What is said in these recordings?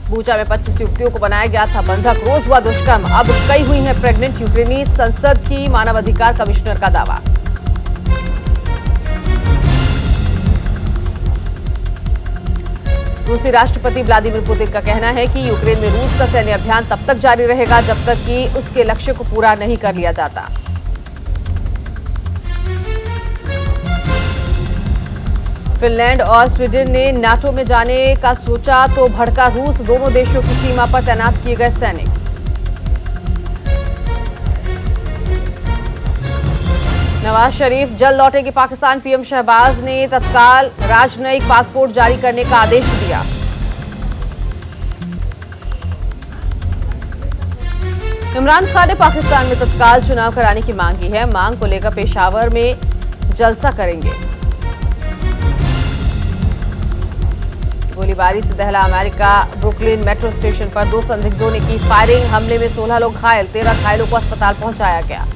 Bucha में 25 युवतियों को बनाया गया था बंधक, रोज हुआ दुष्कर्म, अब कई हुई हैं प्रेग्नेंट। यूक्रेनी संसद की मानवाधिकार कमिश्नर का दावा। रूसी राष्ट्रपति व्लादिमीर पुतिन का कहना है कि यूक्रेन में रूस का सैन्य अभियान तब तक जारी रहेगा जब तक कि उसके लक्ष्य को पूरा नहीं कर लिया जाता। फिनलैंड और स्वीडन ने नाटो में जाने का सोचा तो भड़का रूस, दोनों देशों की सीमा पर तैनात किए गए सैनिक। नवाज शरीफ जल्द लौटेंगे पाकिस्तान, पीएम शहबाज ने तत्काल राजनयिक पासपोर्ट जारी करने का आदेश दिया। इमरान खान ने पाकिस्तान में तत्काल चुनाव कराने की मांग की है। मांग को लेकर पेशावर में जलसा करेंगे। गोलीबारी से दहला अमेरिका, ब्रुकलिन मेट्रो स्टेशन पर 2 संदिग्धों ने की फायरिंग, हमले में 16 लोग घायल, 13 घायलों को अस्पताल पहुंचाया गया।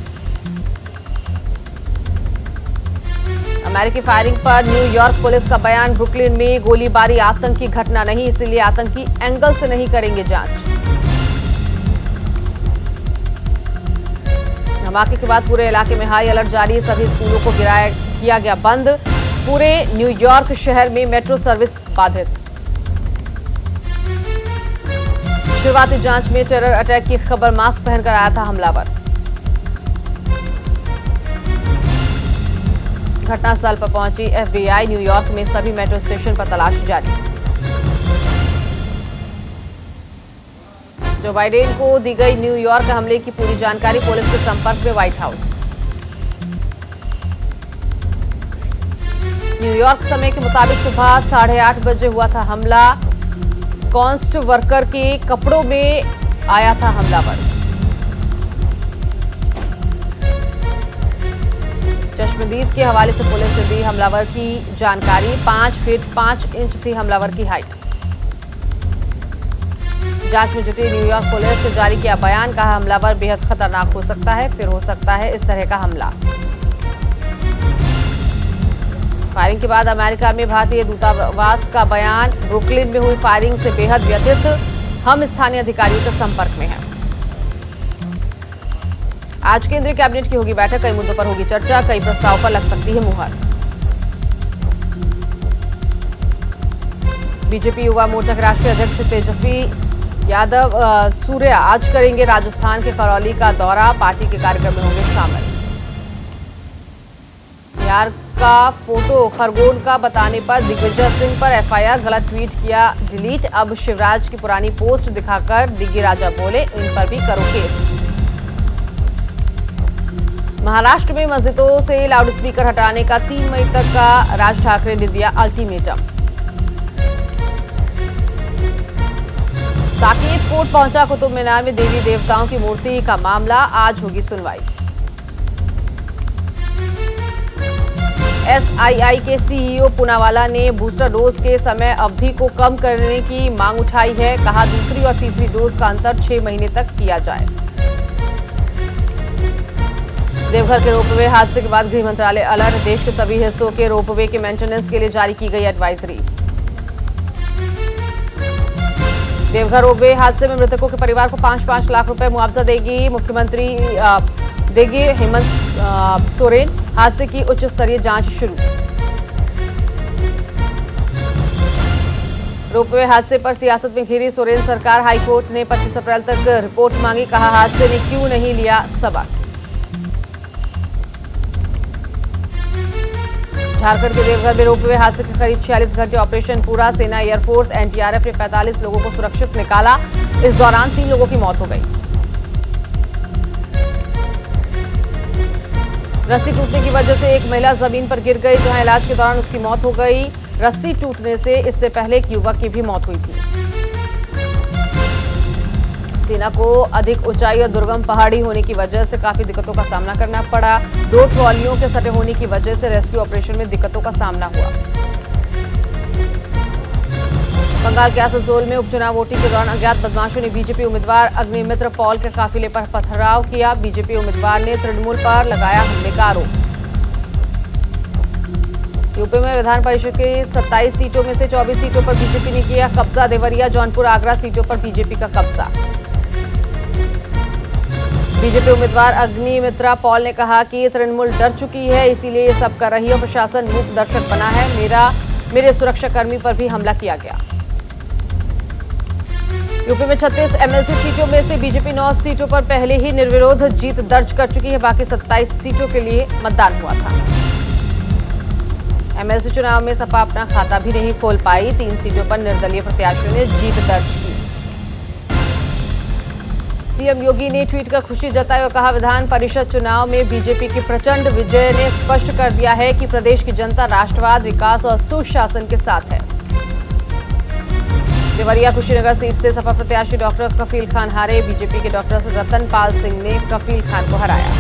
अमेरिकी फायरिंग पर न्यूयॉर्क पुलिस का बयान, ब्रुकलिन में गोलीबारी आतंकी घटना नहीं, इसलिए आतंकी एंगल से नहीं करेंगे जांच। धमाके के बाद पूरे इलाके में हाई अलर्ट जारी, सभी स्कूलों को किया गया बंद, पूरे न्यूयॉर्क शहर में मेट्रो सर्विस बाधित। शुरुआती जांच में टेरर अटैक की खबर, मास्क पहनकर आया था हमलावर। घटनास्थल पर पहुंची एफबीआई, न्यूयॉर्क में सभी मेट्रो स्टेशन पर तलाशी जारी। जो बाइडेन को दी गई न्यूयॉर्क हमले की पूरी जानकारी, पुलिस के संपर्क में व्हाइट हाउस। न्यूयॉर्क समय के मुताबिक सुबह 8:30 बजे हुआ था हमला, कॉन्स्ट वर्कर के कपड़ों में आया था हमलावर। चश्मदीद के हवाले से पुलिस ने दी हमलावर की जानकारी, 5 फीट 5 इंच थी हमलावर की हाइट। जांच में जुटी न्यूयॉर्क पुलिस ने जारी किया बयान, कहा हमलावर बेहद खतरनाक हो सकता है, फिर हो सकता है इस तरह का हमला। फायरिंग के बाद अमेरिका में भारतीय दूतावास का बयान, ब्रुकलिन में हुई फायरिंग से बेहद व्यथित, हम स्थानीय अधिकारियों के संपर्क में हैं। आज केंद्रीय कैबिनेट की होगी बैठक, कई मुद्दों पर होगी चर्चा, कई प्रस्ताव पर लग सकती है मुहर। बीजेपी युवा मोर्चा के राष्ट्रीय अध्यक्ष तेजस्वी यादव सूर्या आज करेंगे राजस्थान के करौली का दौरा, पार्टी के कार्यक्रम में होंगे शामिल। बिहार का फोटो खरगोन का बताने पर दिग्विजय सिंह पर एफआईआर, गलत ट्वीट किया डिलीट, अब शिवराज की पुरानी पोस्ट दिखाकर दिग्गी राजा बोले इन पर भी करो केस। महाराष्ट्र में मस्जिदों से लाउडस्पीकर हटाने का 3 मई तक का राज ठाकरे ने दिया अल्टीमेटम। साकेत कोर्ट पहुंचा कुतुब मीनार में देवी देवताओं की मूर्ति का मामला, आज होगी सुनवाई। एसआईआई के सीईओ पूनावाला ने बूस्टर डोज के समय अवधि को कम करने की मांग उठाई है, कहा दूसरी और तीसरी डोज का अंतर 6 महीने तक किया जाए। देवघर के रोपवे हादसे के बाद गृह मंत्रालय अलर्ट, देश के सभी हिस्सों के रोपवे के मेंटेनेंस के लिए जारी की गई एडवाइजरी। देवघर रोपवे हादसे में मृतकों के परिवार को 5-5 लाख रुपए मुआवजा देगी मुख्यमंत्री देगी हेमंत सोरेन, हादसे की उच्च स्तरीय जांच शुरू। रोपवे हादसे पर सियासत में घिरी सोरेन सरकार, हाईकोर्ट ने 25 अप्रैल तक रिपोर्ट मांगी, कहा हादसे ने क्यों नहीं लिया सबक। झारखंड के देवघर में रोपवे हादसे के करीब 46 घंटे ऑपरेशन पूरा, सेना, एयरफोर्स, एनडीआरएफ ने 45 लोगों को सुरक्षित निकाला, इस दौरान 3 लोगों की मौत हो गई। रस्सी टूटने की वजह से एक महिला जमीन पर गिर गई, जहां इलाज के दौरान उसकी मौत हो गई। रस्सी टूटने से इससे पहले एक युवक की भी मौत हुई थी। सेना को अधिक ऊंचाई और दुर्गम पहाड़ी होने की वजह से काफी दिक्कतों का सामना करना पड़ा। 2 ट्रॉलियों के सटे होने की वजह से रेस्क्यू ऑपरेशन में दिक्कतों का सामना हुआ। बंगाल के आसनसोल में उपचुनाव वोटिंग के दौरान अज्ञात बदमाशों ने बीजेपी उम्मीदवार अग्निमित्र पॉल के काफिले पर पथराव किया। बीजेपी उम्मीदवार ने तृणमूल पर लगाया हमले का आरोप। यूपी में विधान परिषद की 27 सीटों में से 24 सीटों पर बीजेपी ने किया कब्जा। देवरिया, जौनपुर, आगरा सीटों पर बीजेपी का कब्जा। बीजेपी उम्मीदवार अग्निमित्रा पॉल ने कहा कि तृणमूल डर चुकी है, इसीलिए ये सब कर रही है। प्रशासन मूक दर्शक बना है। मेरे सुरक्षाकर्मी पर भी हमला किया गया। यूपी में 36 एमएलसी सीटों में से बीजेपी 9 सीटों पर पहले ही निर्विरोध जीत दर्ज कर चुकी है। बाकी 27 सीटों के लिए मतदान हुआ था। एमएलसी चुनाव में सपा अपना खाता भी नहीं खोल पाई। 3 सीटों पर निर्दलीय प्रत्याशियों ने जीत दर्ज की। सीएम योगी ने ट्वीट कर खुशी जताई और कहा, विधान परिषद चुनाव में बीजेपी की प्रचंड विजय ने स्पष्ट कर दिया है कि प्रदेश की जनता राष्ट्रवाद, विकास और सुशासन के साथ है। देवरिया कुशीनगर सीट से सपा प्रत्याशी डॉक्टर कफील खान हारे। बीजेपी के डॉक्टर रतनपाल सिंह ने कफील खान को हराया।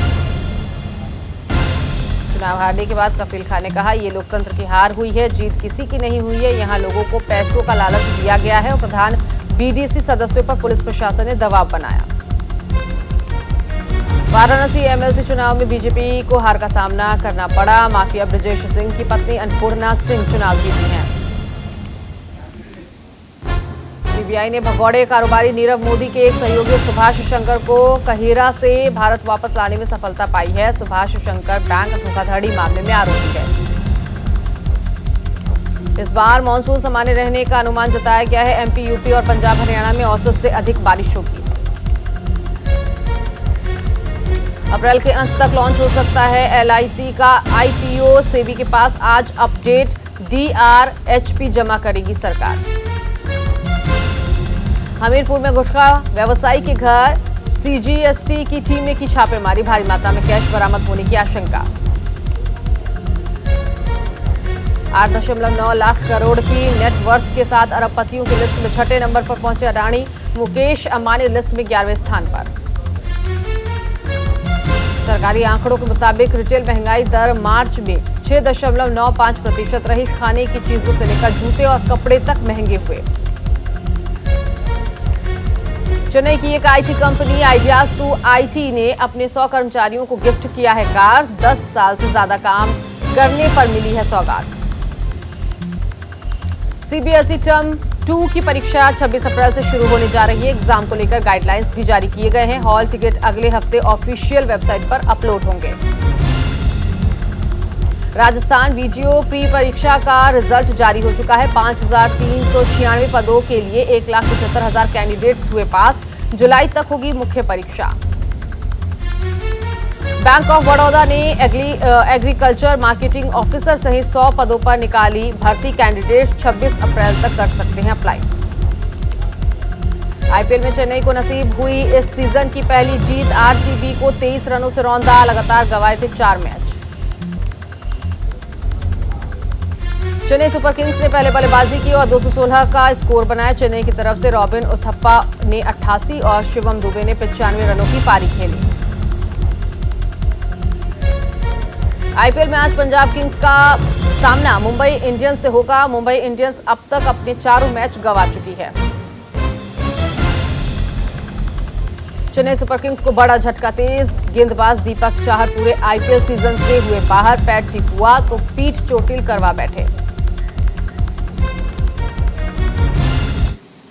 चुनाव हारने के बाद कफील खान ने कहा, ये लोकतंत्र की हार हुई है, जीत किसी की नहीं हुई है। यहाँ लोगों को पैसों का लालच दिया गया है और प्रधान बीडीसी सदस्यों पर पुलिस प्रशासन ने दबाव बनाया। वाराणसी एमएलसी चुनाव में बीजेपी को हार का सामना करना पड़ा। माफिया ब्रजेश सिंह की पत्नी अन्नपूर्णा सिंह चुनाव जीती हैं। सीबीआई ने भगौड़े कारोबारी नीरव मोदी के एक सहयोगी सुभाष शंकर को कहिरा से भारत वापस लाने में सफलता पाई है। सुभाष शंकर बैंक धोखाधड़ी मामले में आरोपी है। इस बार मानसून सामान्य रहने का अनुमान जताया गया है। एमपी, यूपी और पंजाब, हरियाणा में औसत से अधिक बारिश होगी। अप्रैल के अंत तक लॉन्च हो सकता है एलआईसी का आईपीओ। सेबी के पास आज अपडेट। डीआरएचपी जमा करेगी सरकार। हमीरपुर में गुटखा व्यवसायी के घर सीजीएसटी की टीम ने की छापेमारी। भारी मात्रा में कैश बरामद होने की आशंका। 8.9 लाख करोड़ की नेटवर्थ के साथ अरबपतियों की लिस्ट में 6ठे नंबर पर पहुंचे अडानी। मुकेश अंबानी लिस्ट में 11वें स्थान पर। सरकारी आंकड़ों के मुताबिक रिटेल महंगाई दर मार्च में 6.95% रही। खाने की चीजों से लेकर जूते और कपड़े तक महंगे हुए। चेन्नई की एक IT company Ideas to IT ने अपने 100 कर्मचारियों को गिफ्ट किया है कार। 10 साल से ज्यादा काम करने पर मिली है सौगात। सीबीएसई टर्म 2 की परीक्षा 26 अप्रैल से शुरू होने जा रही है। एग्जाम को लेकर गाइडलाइंस भी जारी किए गए हैं। हॉल टिकट अगले हफ्ते ऑफिशियल वेबसाइट पर अपलोड होंगे। राजस्थान वीडियो प्री परीक्षा का रिजल्ट जारी हो चुका है। 5,396 पदों के लिए 1,75,000 कैंडिडेट्स हुए पास। जुलाई तक होगी मुख्य परीक्षा। बैंक ऑफ बड़ौदा ने एग्रीकल्चर मार्केटिंग ऑफिसर सहित 100 पदों पर निकाली भर्ती। कैंडिडेट 26 अप्रैल तक कर सकते हैं अप्लाई। आईपीएल में चेन्नई को नसीब हुई इस सीजन की पहली जीत। आरसीबी को 23 रनों से रौंदा। लगातार गंवाए थे 4 मैच। चेन्नई सुपर किंग्स ने पहले बल्लेबाजी की और 216 का स्कोर बनाया। चेन्नई की तरफ से रॉबिन उथप्पा ने 88 और शिवम दुबे ने 95 रनों की पारी खेली। आईपीएल में आज पंजाब किंग्स का सामना मुंबई इंडियंस से होगा। मुंबई इंडियंस अब तक अपने 4 मैच गंवा चुकी है। चेन्नई सुपर किंग्स को बड़ा झटका। तेज गेंदबाज दीपक चाहर पूरे आईपीएल सीजन से हुए बाहर। पैर ठीक हुआ तो पीठ चोटिल करवा बैठे।